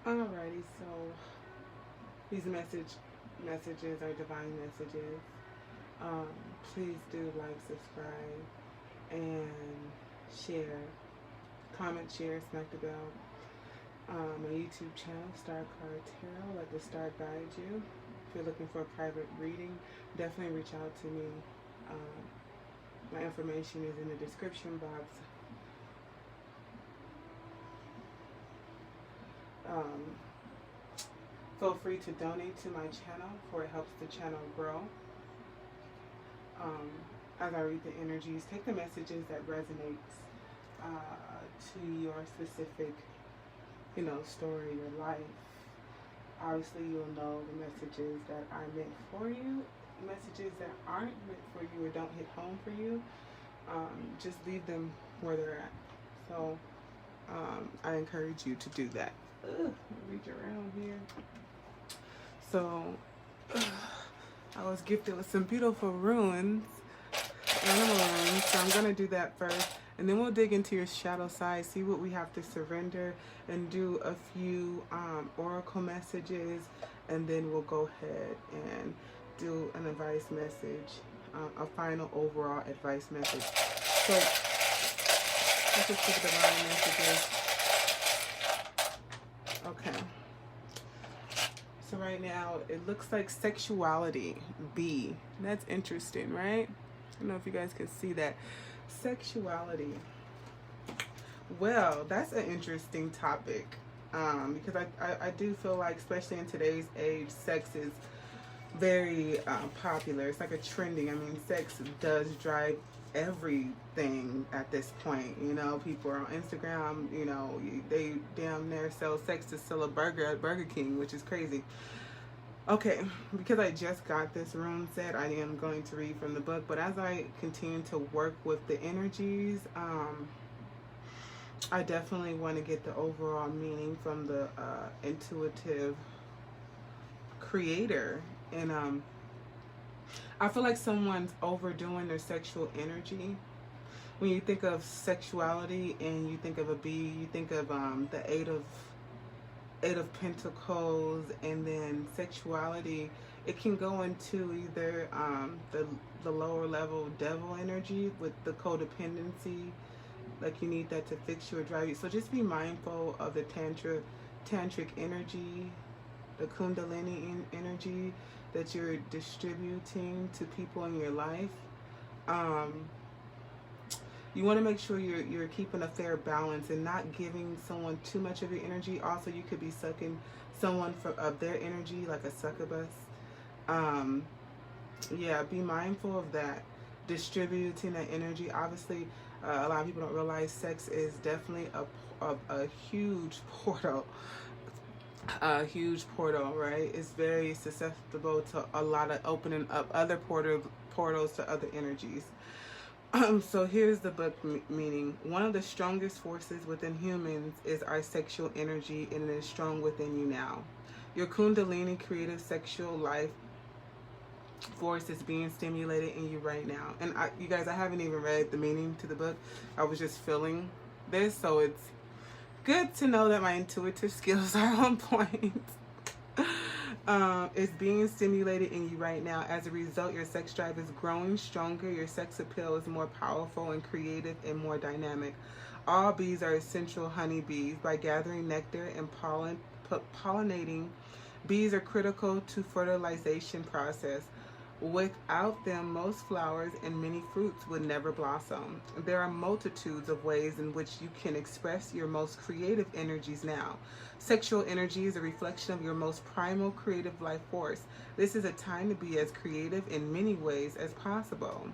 Alrighty, so these messages are divine messages. Um, Please do like, subscribe, and share. Comment, share, smack the bell. My YouTube channel, Star Card Tarot. Let the star guide you. If you're looking for a private reading, definitely reach out to me. My information is in the description box. Feel free to donate to my channel, for it helps the channel grow. As I read the energies, take the messages that resonates to your specific, story, your life. Obviously, you'll know the messages that are meant for you. Messages that aren't meant for you or don't hit home for you, just leave them where they're at. So I encourage you to do that. Reach around here. So I was gifted with some beautiful runes, animal runes. So I'm gonna do that first, and then we'll dig into your shadow side, see what we have to surrender, and do a few oracle messages, and then we'll go ahead and do an advice message, a final overall advice message. So let's just look at the divine messages. Okay. So right now it looks like sexuality, B. That's interesting, right? I don't know if you guys can see that. Sexuality. Well, that's an interesting topic, because I do feel like, especially in today's age, sex is very popular. It's like a trending. I mean, sex does drive everything at this point. People are on Instagram, they damn near sell sex to sell a burger at Burger King, which is crazy. Okay, because I just got this rune set, I am going to read from the book, but as I continue to work with the energies, I definitely want to get the overall meaning from the intuitive creator. And I feel like someone's overdoing their sexual energy. When you think of sexuality and you think of a bee, you think of the Eight of Pentacles, and then sexuality. It can go into either the lower level devil energy with the codependency, like you need that to fix you or drive you. So just be mindful of the tantric energy, the kundalini energy that you're distributing to people in your life. You want to make sure you're keeping a fair balance and not giving someone too much of your energy. Also, you could be sucking someone of their energy, like a succubus. Yeah, be mindful of that. Distributing that energy. Obviously, a lot of people don't realize sex is definitely a huge portal. A huge portal, right? It's very susceptible to a lot of opening up other portals to other energies. So here's the book meaning. One of the strongest forces within humans is our sexual energy, and it is strong within you now. Your kundalini creative sexual life force is being stimulated in you right now. And you guys, I haven't even read the meaning to the book. I was just feeling this, so it's good to know that my intuitive skills are on point. It's being stimulated in you right now. As a result, your sex drive is growing stronger. Your sex appeal is more powerful and creative and more dynamic. All bees are essential honeybees. By gathering nectar and pollinating, bees are critical to fertilization process. Without them, most flowers and many fruits would never blossom. There are multitudes of ways in which you can express your most creative energies now. Sexual energy is a reflection of your most primal creative life force. This is a time to be as creative in many ways as possible.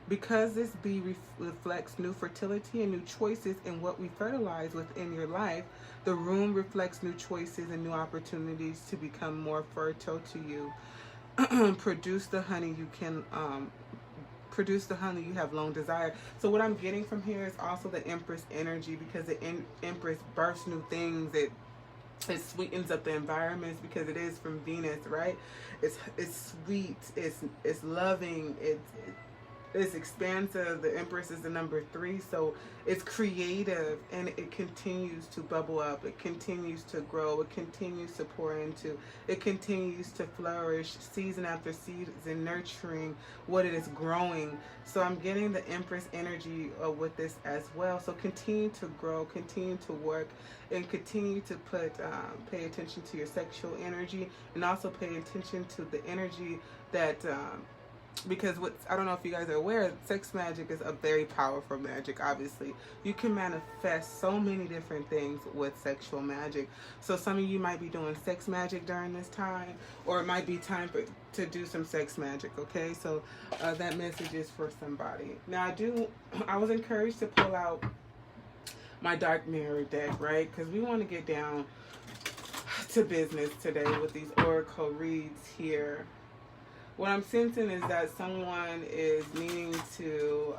Because this bee reflects new fertility and new choices in what we fertilize within your life, the room reflects new choices and new opportunities to become more fertile to you. Produce the honey you can produce the honey you have long desired. So what I'm getting from here is also the Empress energy, because the Empress births new things. It sweetens up the environments because it is from Venus, right? It's sweet, it's loving, It's expansive. The Empress is the number 3, so it's creative, and it continues to bubble up. It continues to grow. It continues to pour into. It continues to flourish season after season, nurturing what it is growing. So I'm getting the Empress energy with this as well. So continue to grow, continue to work, and continue to pay attention to your sexual energy, and also pay attention to the energy that because I don't know if you guys are aware, sex magic is a very powerful magic. Obviously, you can manifest so many different things with sexual magic. So some of you might be doing sex magic during this time, or it might be time to do some sex magic. Okay, so that message is for somebody. Now I was encouraged to pull out my dark mirror deck, right? Because we want to get down to business today with these oracle reads here. What I'm sensing is that someone is needing to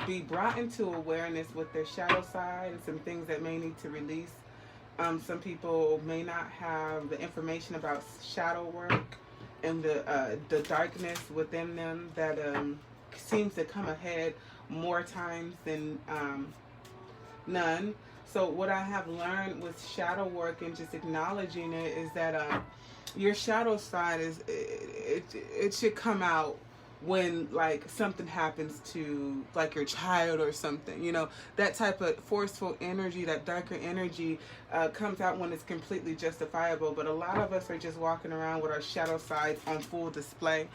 be brought into awareness with their shadow side and some things that may need to release. Some people may not have the information about shadow work and the darkness within them that seems to come ahead more times than none. So what I have learned with shadow work and just acknowledging it is that your shadow side is it should come out when like something happens to like your child or something, you know, that type of forceful energy, that darker energy comes out when it's completely justifiable. But a lot of us are just walking around with our shadow side on full display,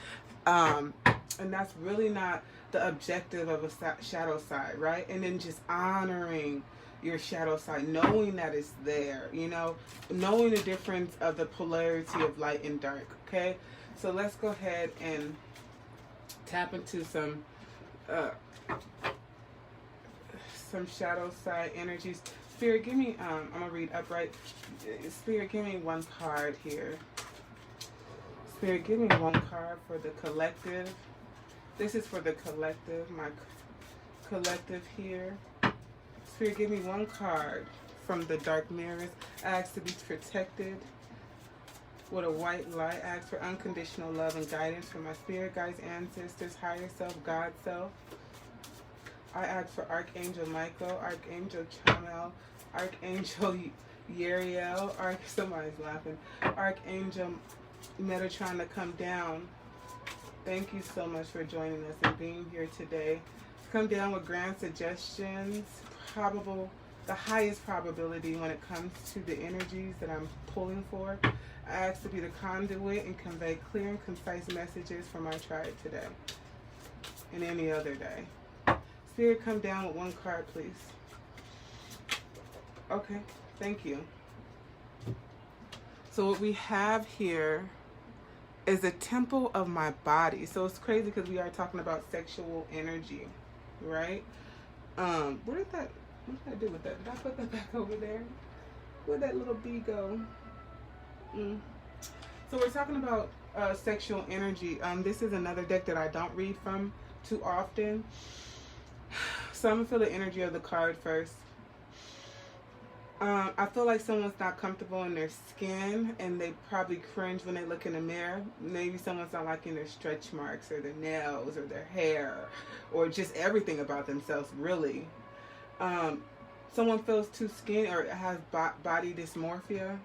and that's really not the objective of a shadow side, right? And then just honoring your shadow side, knowing that it's there, you know, knowing the difference of the polarity of light and dark. Okay, so let's go ahead and tap into some shadow side energies. Spirit, give me I'm gonna read upright. Spirit, give me one card here. Spirit, give me one card for the collective. This is for the collective, my collective here. Spirit, give me one card from the dark mirrors. I ask to be protected with a white light. I ask for unconditional love and guidance from my spirit guides, ancestors, higher self, God self. I ask for Archangel Michael, Archangel Chamuel, Archangel Uriel, somebody's laughing, Archangel Metatron to come down. Thank you so much for joining us and being here today. Come down with grand suggestions, the highest probability when it comes to the energies that I'm pulling for. I ask to be the conduit and convey clear and concise messages for my tribe today and any other day. Spirit, come down with one card, please. Okay, thank you. So what we have here is a temple of my body. So it's crazy because we are talking about sexual energy, right? What did I do with that? Did I put that back over there? Where'd that little bee go? So we're talking about sexual energy. This is another deck that I don't read from too often. So I'm gonna feel the energy of the card first. I feel like someone's not comfortable in their skin and they probably cringe when they look in the mirror. Maybe someone's not liking their stretch marks or their nails or their hair or just everything about themselves, really. Someone feels too skinny or has body dysmorphia.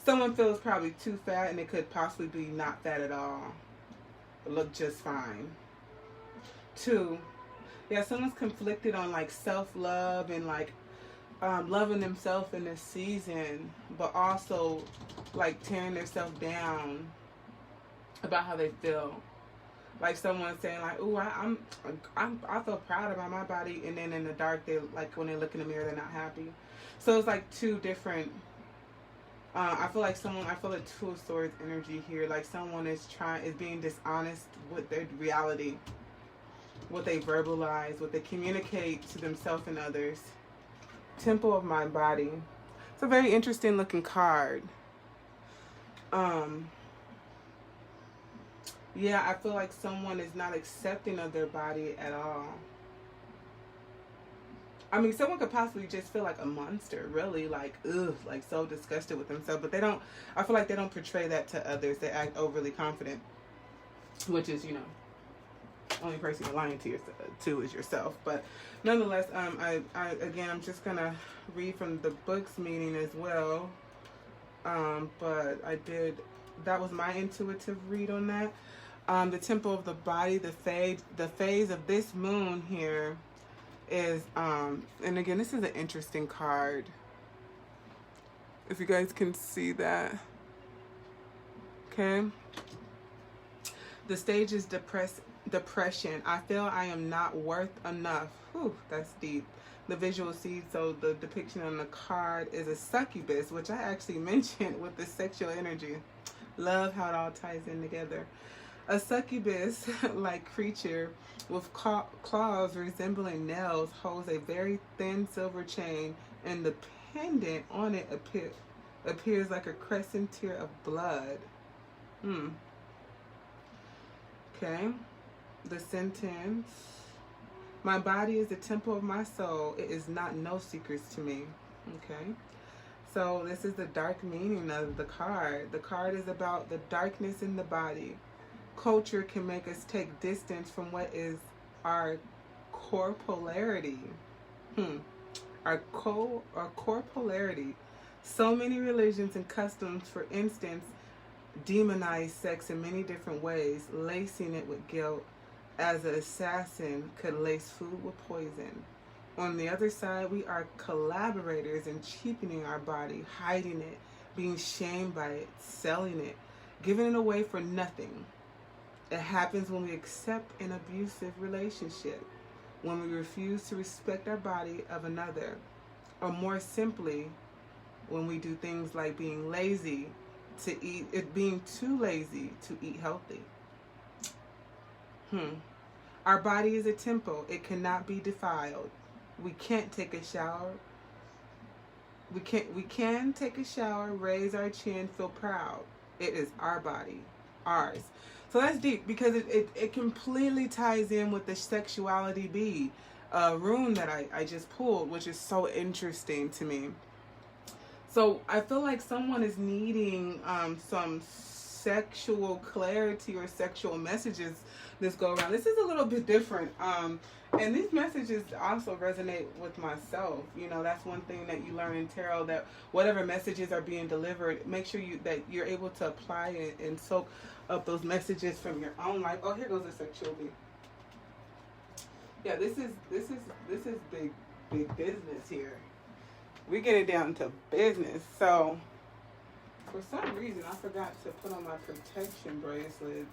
Someone feels probably too fat and it could possibly be not fat at all. Look just fine. 2, yeah, someone's conflicted on like self-love and like loving themselves in this season, but also like tearing themselves down about how they feel. Like someone saying like, "Ooh, I feel proud about my body," and then in the dark, they like when they look in the mirror, they're not happy. So it's like two different. I feel like I feel a 2 of Swords energy here. Like someone is being dishonest with their reality, what they verbalize, what they communicate to themselves and others. Temple of my body. It's a very interesting looking card. Yeah, I feel like someone is not accepting of their body at all. I mean, someone could possibly just feel like a monster, really, like, ugh, like so disgusted with themselves, but they don't, I feel like they don't portray that to others. They act overly confident, which is, you know, only person you're lying to yourself to is yourself. But nonetheless, I'm just gonna read from the book's meaning as well. But that was my intuitive read on that. The temple of the body, the phase of this moon here is, and again, this is an interesting card. If you guys can see that. Okay. The stage is depression. I feel I am not worth enough. Whew, that's deep. The visual seed, so the depiction on the card is a succubus, which I actually mentioned with the sexual energy. Love how it all ties in together. A succubus-like creature with claws resembling nails holds a very thin silver chain, and the pendant on it appears like a crescent tear of blood. Okay. The sentence. My body is the temple of my soul. It is not no secrets to me. Okay. So this is the dark meaning of the card. The card is about the darkness in the body. Culture can make us take distance from what is our corporeality. Our corporeality. So many religions and customs, for instance, demonize sex in many different ways, lacing it with guilt, as an assassin could lace food with poison. On the other side, we are collaborators in cheapening our body, hiding it, being shamed by it, selling it, giving it away for nothing. It happens when we accept an abusive relationship, when we refuse to respect our body of another, or more simply, when we do things like being lazy to eat, being too lazy to eat healthy. Our body is a temple. It cannot be defiled. We can't take a shower. We can take a shower, raise our chin, feel proud. It is our body, ours. So that's deep, because it completely ties in with the sexuality bead rune that I just pulled, which is so interesting to me. So I feel like someone is needing some sexual clarity or sexual messages this go around. This is a little bit different. And these messages also resonate with myself. You know, that's one thing that you learn in tarot, that whatever messages are being delivered, make sure that you're able to apply it and soak up those messages from your own life. Oh, here goes the sexual beat. Yeah, this is big business here. We get it down to business. So for some reason I forgot to put on my protection bracelets,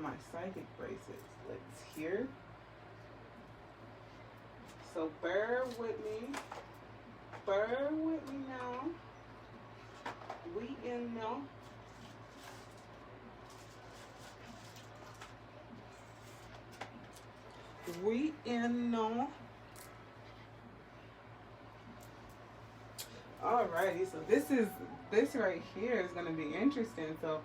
my psychic bracelets here. So bear with me now. We in now. We in now. Alrighty, so this right here is going to be interesting. So,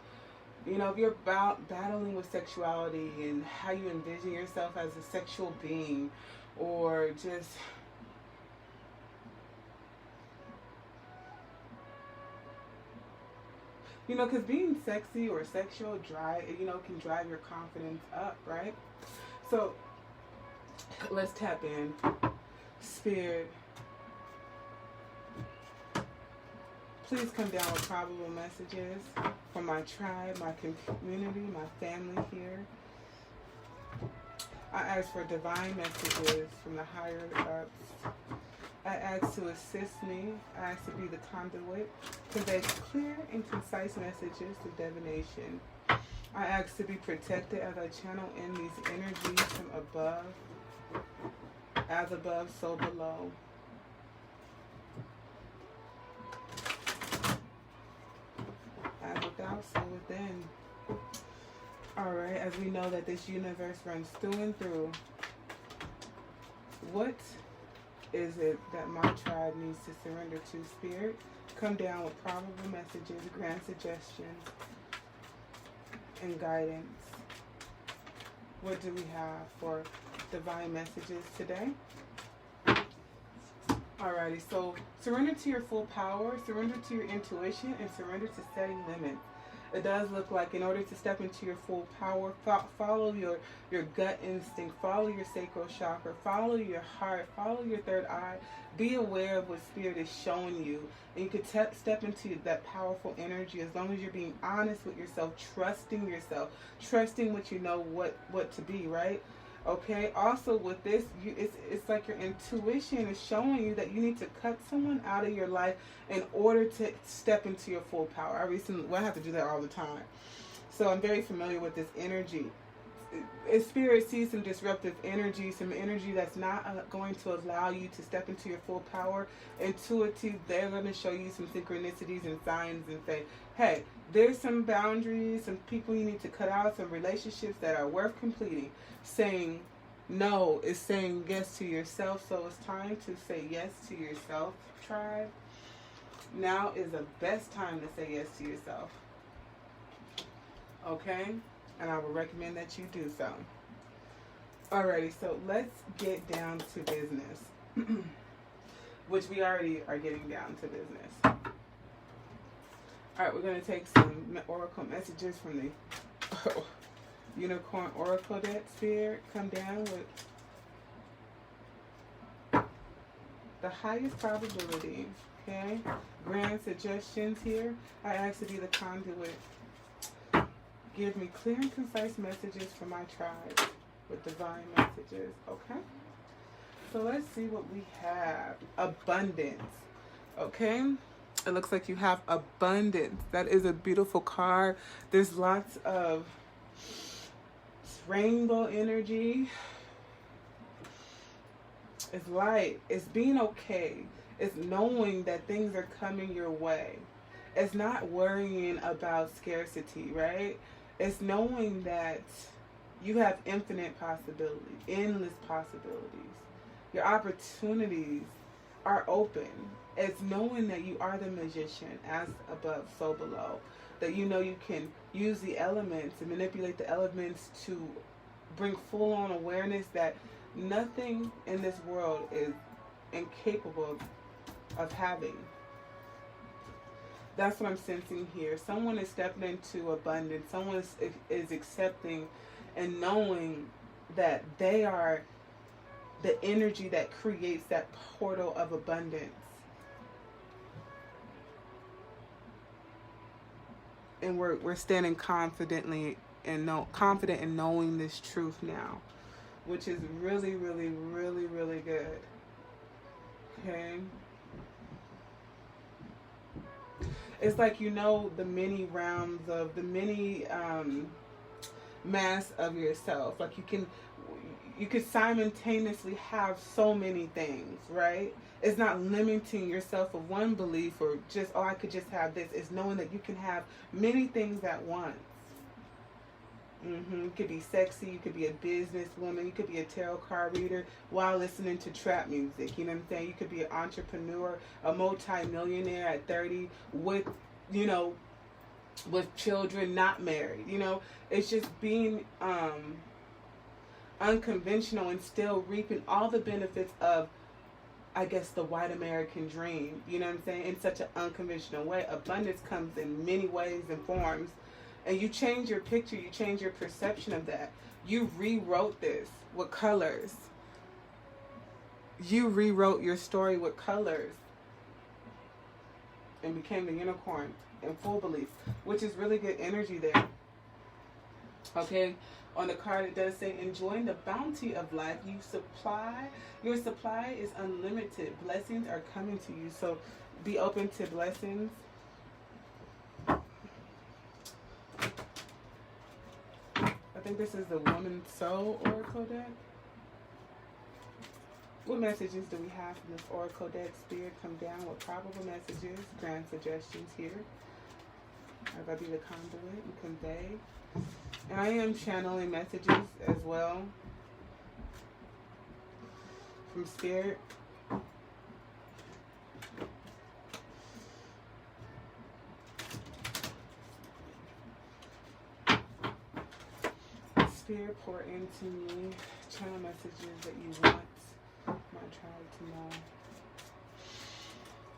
you know, if you're battling with sexuality and how you envision yourself as a sexual being, or just you know, because being sexy or sexual can drive your confidence up, right? So let's tap in. Spirit, please come down with probable messages from my tribe, my community, my family here. I ask for divine messages from the higher ups. I ask to assist me. I ask to be the conduit, convey clear and concise messages through divination. I ask to be protected as I channel in these energies from above, as above, so below. As without, so within. Alright, as we know that this universe runs through and through, what is it that my tribe needs to surrender to? Spirit, come down with probable messages, grand suggestions, and guidance. What do we have for divine messages today? Alrighty, so surrender to your full power, surrender to your intuition, and surrender to setting limits. It does look like in order to step into your full power, follow your gut instinct, follow your sacral chakra, follow your heart, follow your third eye. Be aware of what Spirit is showing you. And you could step into that powerful energy as long as you're being honest with yourself, trusting what you know what to be, right? Okay, also with this, it's like your intuition is showing you that you need to cut someone out of your life in order to step into your full power. I have to do that all the time. So I'm very familiar with this energy. Spirit sees some disruptive energy, some energy that's not going to allow you to step into your full power. Intuitive, they're going to show you some synchronicities and signs and say, hey, there's some boundaries, some people you need to cut out, some relationships that are worth completing. Saying no is saying yes to yourself, so it's time to say yes to yourself, tribe. Now is the best time to say yes to yourself. Okay? And I would recommend that you do so. Alrighty, so let's get down to business. Which we already are getting down to business. Alright, we're going to take some oracle messages from the Unicorn Oracle deck. Spirit, come down with the highest probability. Okay? Grand suggestions here. I ask to be the conduit. Give me clear and concise messages for my tribe with divine messages. Okay? So let's see what we have. Abundance. Okay? It looks like you have abundance. That is a beautiful card. There's lots of rainbow energy. It's light. It's being okay. It's knowing that things are coming your way. It's not worrying about scarcity, right? It's knowing that you have infinite possibilities, endless possibilities. Your opportunities are open. It's knowing that you are the magician, as above, so below. That you know you can use the elements and manipulate the elements to bring full-on awareness that nothing in this world is incapable of having. That's what I'm sensing here. Someone is stepping into abundance. Someone is accepting and knowing that they are the energy that creates that portal of abundance. And we're standing confidently and confident in knowing this truth now, which is really, really, really, really good. Okay. It's like you know the many realms of the many mass of yourself. Like you could simultaneously have so many things, right? It's not limiting yourself of one belief or just, oh, I could just have this. It's knowing that you can have many things at once. You could be sexy, you could be a businesswoman, you could be a tarot card reader while listening to trap music. You know what I'm saying? You could be an entrepreneur, a multi-millionaire at 30 with, you know, with children, not married. You know, it's just being unconventional and still reaping all the benefits of, I guess, the white American dream. You know what I'm saying? In such an unconventional way. Abundance comes in many ways and forms. And you change your picture, you change your perception of that. You rewrote this with colors. You rewrote your story with colors. And became the unicorn in full belief, which is really good energy there. Okay, on the card it does say, enjoying the bounty of life. Your supply is unlimited. Blessings are coming to you. So be open to blessings. I think this is the Woman Soul Oracle deck. What messages do we have from this Oracle deck? Spirit, come down with probable messages, grand suggestions here. As I be the conduit and convey. And I am channeling messages as well from Spirit. Spirit, pour into me channel messages that you want my tribe to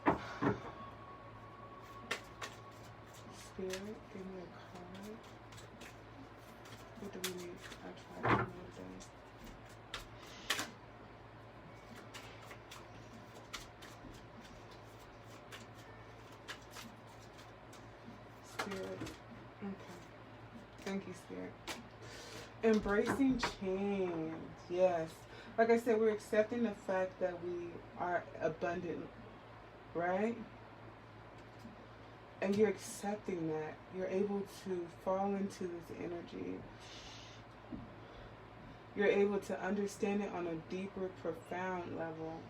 know. Spirit, give me a card. What do we need? I tried to know today. Spirit. Okay. Thank you, Spirit. Embracing change. Yes. Like I said, we're accepting the fact that we are abundant, right? And you're accepting that. You're able to fall into this energy. You're able to understand it on a deeper, profound level.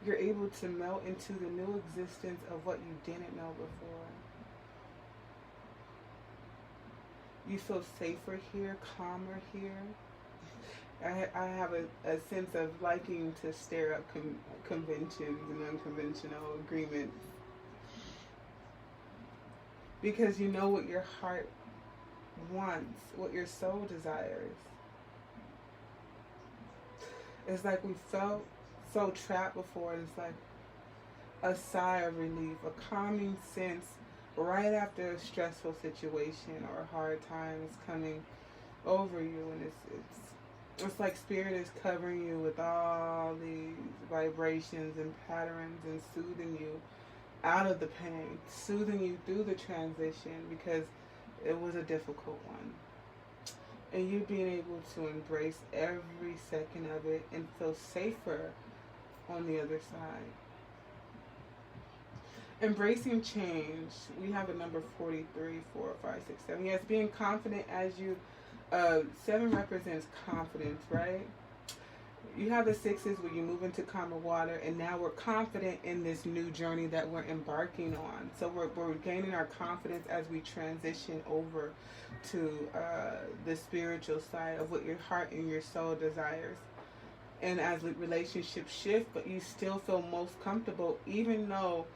You're able to melt into the new existence of what you didn't know before. You feel safer here, calmer here. I have a sense of liking to stare up conventions and unconventional agreements. Because you know what your heart wants, what your soul desires. It's like we felt so trapped before, and it's like a sigh of relief, a calming sense right after a stressful situation or a hard time is coming over you, and it's like Spirit is covering you with all these vibrations and patterns and soothing you out of the pain, soothing you through the transition, because it was a difficult one. And you being able to embrace every second of it and feel safer on the other side. Embracing change. We have a number 43, 4, 5, 6, 7. Yes, being confident as you... 7 represents confidence, right? You have the 6s where you move into calmer water, and now we're confident in this new journey that we're embarking on. So we're gaining our confidence as we transition over to the spiritual side of what your heart and your soul desires. And as relationships shift, but you still feel most comfortable, even though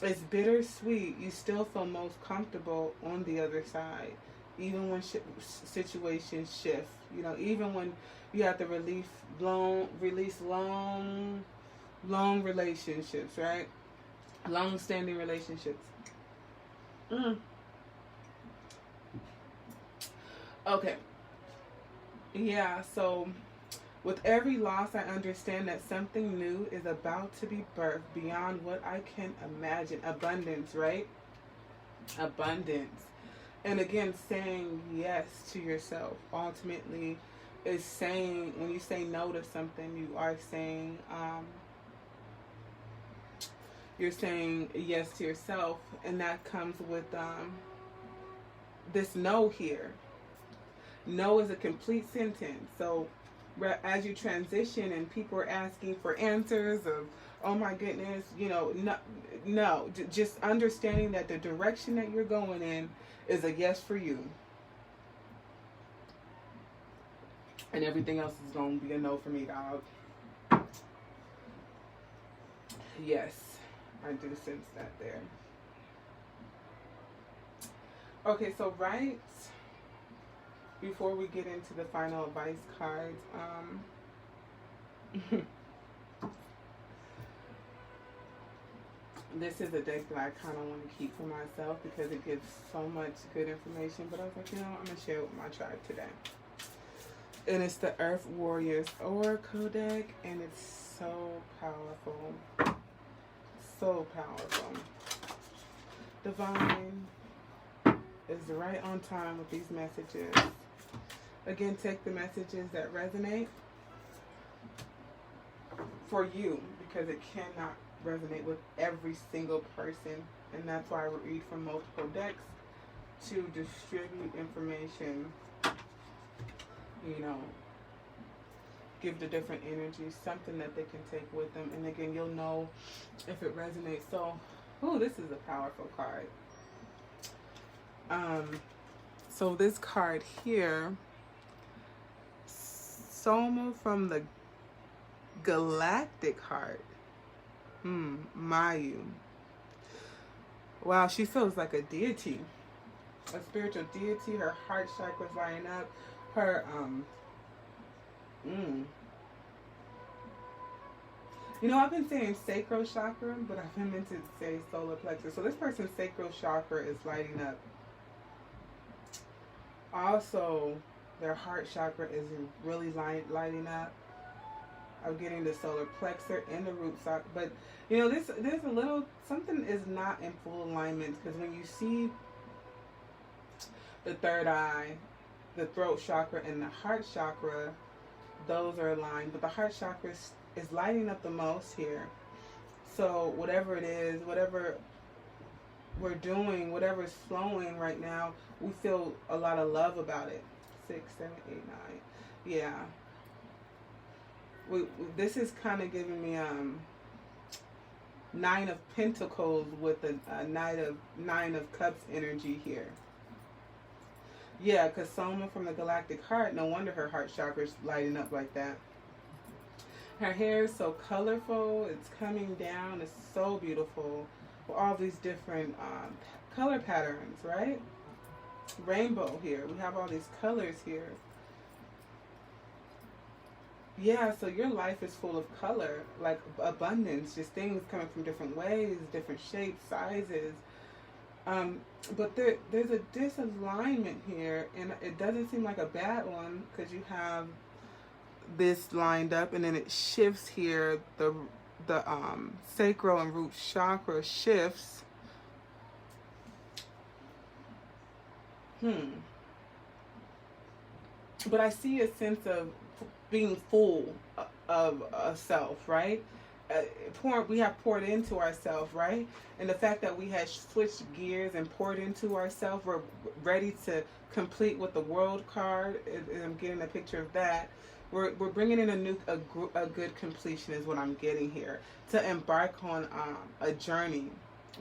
it's bittersweet, you still feel most comfortable on the other side. Even when situations shift, you know, even when you have to release long relationships, right? Long-standing relationships. Okay. Yeah, so with every loss, I understand that something new is about to be birthed beyond what I can imagine. Abundance, right? Abundance. And again, saying yes to yourself ultimately is saying, when you say no to something, you are saying, you're saying yes to yourself. And that comes with this no here. No is a complete sentence. So as you transition and people are asking for answers of, oh my goodness, you know, no, just understanding that the direction that you're going in is a yes for you. And everything else is going to be a no for me, dog. Yes, I do sense that there. Okay, so right before we get into the final advice cards, this is a deck that I kind of want to keep for myself because it gives so much good information. But I was like, you know, I'm going to share it with my tribe today. And it's the Earth Warriors Oracle deck. And it's so powerful. So powerful. Divine is right on time with these messages. Again, take the messages that resonate for you, because it cannot resonate with every single person, and that's why we read from multiple decks to distribute information, you know, give the different energies something that they can take with them. And again, you'll know if it resonates. So, oh, this is a powerful card. So this card here, Soma from the Galactic Heart. Mayu. Wow, she feels like a deity. A spiritual deity. Her heart chakras lining up. Her, You know, I've been saying sacral chakra, but I've been meant to say solar plexus. So this person's sacral chakra is lighting up. Also, their heart chakra is really lighting up. I'm getting the solar plexus and the root chakra. But, you know, there's a little, something is not in full alignment. Because when you see the third eye, the throat chakra, and the heart chakra, those are aligned. But the heart chakra is lighting up the most here. So whatever it is, whatever we're doing, whatever's flowing right now, we feel a lot of love about it. 6, 7, 8, 9. Yeah. This is kind of giving me 9 of Pentacles with a 9 of Cups energy here. Yeah, because Soma from the Galactic Heart, no wonder her heart chakra is lighting up like that. Her hair is so colorful. It's coming down. It's so beautiful. With all these different color patterns, right? Rainbow here. We have all these colors here. Yeah, so your life is full of color, like abundance, just things coming from different ways, different shapes, sizes. But there's a disalignment here, and it doesn't seem like a bad one, because you have this lined up, and then it shifts here. The sacral and root chakra shifts. But I see a sense of being full of self, right? We have poured into ourselves, right? And the fact that we had switched gears and poured into ourselves, we're ready to complete with the World card. And I'm getting a picture of that. We're bringing in a good completion is what I'm getting here, to embark on a journey,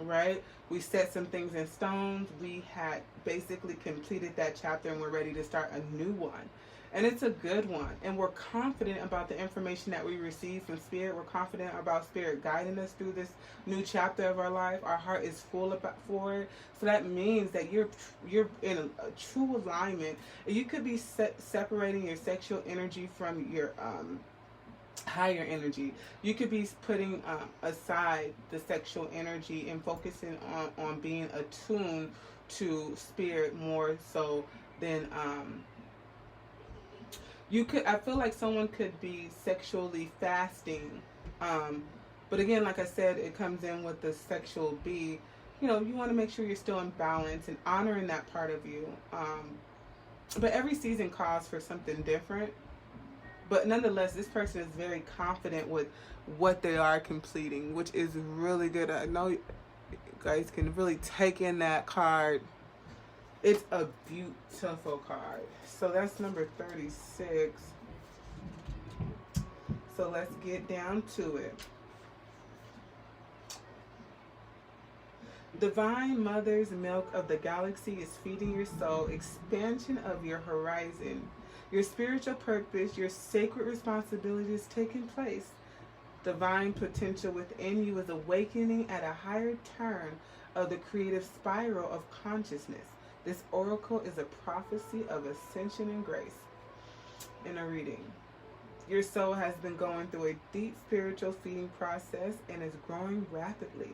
right? We set some things in stones. We had basically completed that chapter, and we're ready to start a new one. And it's a good one. And we're confident about the information that we receive from Spirit. We're confident about Spirit guiding us through this new chapter of our life. Our heart is full for it. So that means that you're in a true alignment. You could be separating your sexual energy from your higher energy. You could be putting aside the sexual energy and focusing on being attuned to Spirit more so than I feel like someone could be sexually fasting, but again, like I said, it comes in with the sexual B. You know, you want to make sure you're still in balance and honoring that part of you. But every season calls for something different. But nonetheless, this person is very confident with what they are completing, which is really good. I know you guys can really take in that card. It's a beautiful card. So that's number 36. So let's get down to it. Divine Mother's milk of the galaxy is feeding your soul, expansion of your horizon. Your spiritual purpose, your sacred responsibility is taking place. Divine potential within you is awakening at a higher turn of the creative spiral of consciousness. This oracle is a prophecy of ascension and grace. In a reading, your soul has been going through a deep spiritual feeding process and is growing rapidly.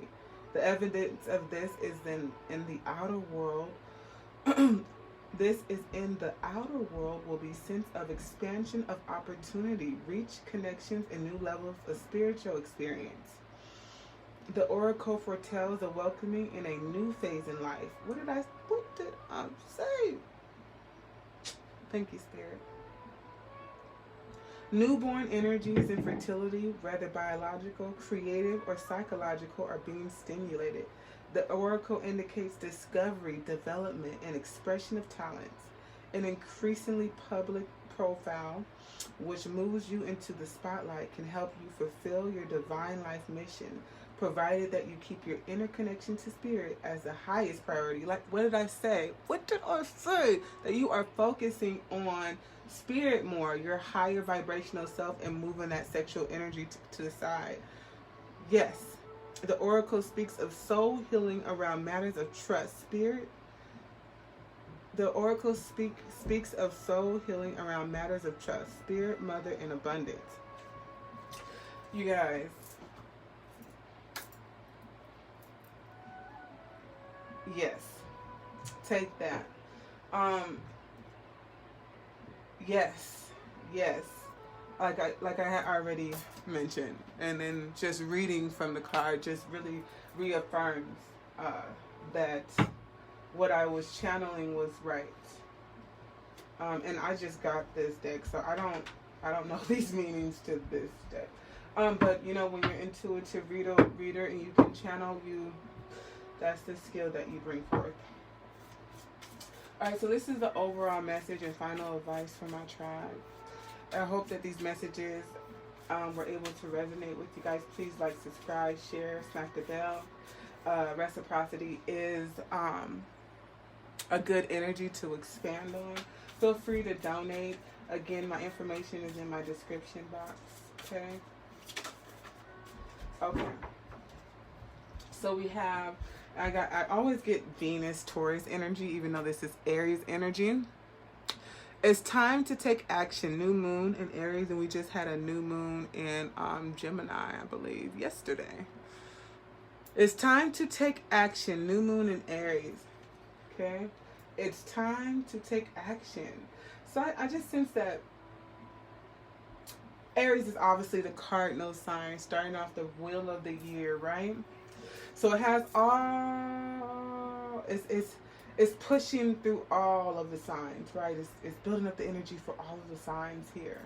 The evidence of this is in the outer world. This is in the outer world will be sense of expansion of opportunity, reach, connections, and new levels of spiritual experience. The oracle foretells a welcoming in a new phase in life. What did I say? Thank you, Spirit. Newborn energies and fertility, whether biological, creative, or psychological, are being stimulated. The oracle indicates discovery, development, and expression of talents. An increasingly public profile, which moves you into the spotlight, can help you fulfill your divine life mission, provided that you keep your inner connection to Spirit as the highest priority. Like, what did I say? What did I say? That you are focusing on Spirit more, your higher vibrational self, and moving that sexual energy to the side. Yes. The oracle speaks of soul healing around matters of trust. Spirit. The oracle speaks of soul healing around matters of trust. Spirit, Mother, and abundance. You guys, Yes. Take that. Yes. Yes. Like I had already mentioned, and then just reading from the card just really reaffirms that what I was channeling was right. And I just got this deck, so I don't know these meanings to this deck. But you know, when you're intuitive reader and you can channel, that's the skill that you bring forth. Alright, so this is the overall message and final advice for my tribe. I hope that these messages were able to resonate with you guys. Please like, subscribe, share, smack the bell. Reciprocity is a good energy to expand on. Feel free to donate. Again, my information is in my description box. Okay. Okay. So we have, I always get Venus, Taurus energy, even though this is Aries energy. It's time to take action. New moon in Aries, and we just had a new moon in Gemini, I believe, yesterday. It's time to take action. New moon in Aries. Okay? It's time to take action. So I just sense that Aries is obviously the cardinal sign, starting off the wheel of the year, right? So it has all, it's pushing through all of the signs, right? It's building up the energy for all of the signs here.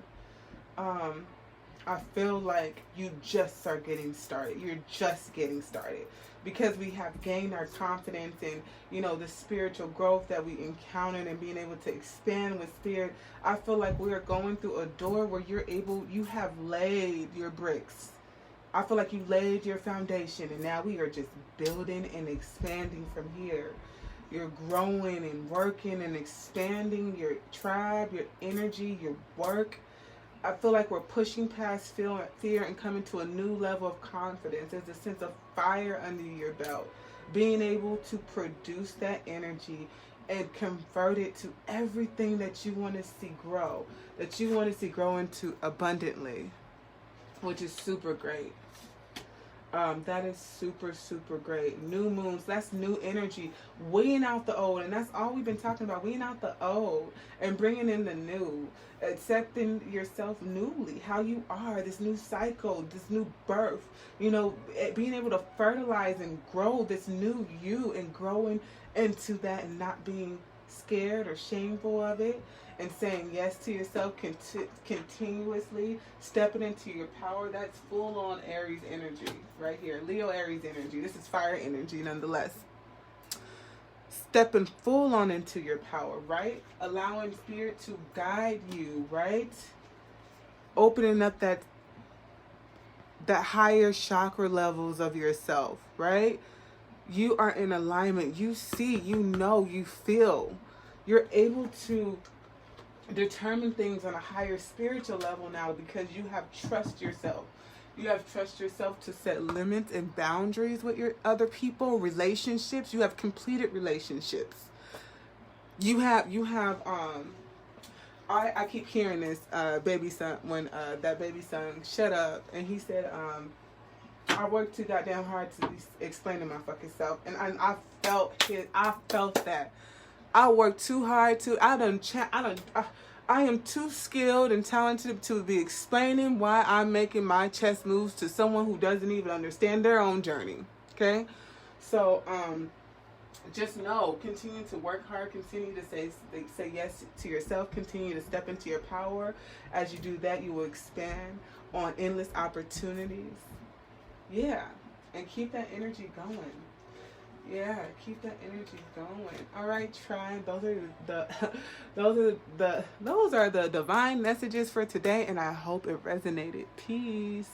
I feel like you just are getting started. You're just getting started because we have gained our confidence in, you know, the spiritual growth that we encountered and being able to expand with spirit. I feel like we are going through a door where you have laid your bricks. I feel like you laid your foundation, and now we are just building and expanding from here. You're growing and working and expanding your tribe, your energy, your work. I feel like we're pushing past fear and coming to a new level of confidence. There's a sense of fire under your belt. Being able to produce that energy and convert it to everything that you want to see grow. That you want to see grow into abundantly. Which is super great. That is super, super great. New moons, that's new energy. Weeding out the old, and that's all we've been talking about. Weeding out the old and bringing in the new. Accepting yourself newly, how you are, this new cycle, this new birth. You know, being able to fertilize and grow this new you and growing into that and not being scared or shameful of it. And saying yes to yourself continuously, stepping into your power. That's full on Aries energy right here. Leo Aries energy. This is fire energy nonetheless. Stepping full on into your power, right? Allowing spirit to guide you, right? Opening up that higher chakra levels of yourself, right? You are in alignment. You see, you know, you feel. You're able to determine things on a higher spiritual level now because you have trust yourself. You have trust yourself to set limits and boundaries with your other people, relationships. You have completed relationships. You have I keep hearing this baby son when that baby son shut up and he said I worked too goddamn hard to be explaining my fucking self, and I felt that. I work too hard to. I am too skilled and talented to be explaining why I'm making my chess moves to someone who doesn't even understand their own journey. Okay, so just know, continue to work hard, continue to say yes to yourself, continue to step into your power. As you do that, you will expand on endless opportunities. Yeah, and keep that energy going. Yeah, keep that energy going. All right, tribe. Those are the divine messages for today, and I hope it resonated. Peace.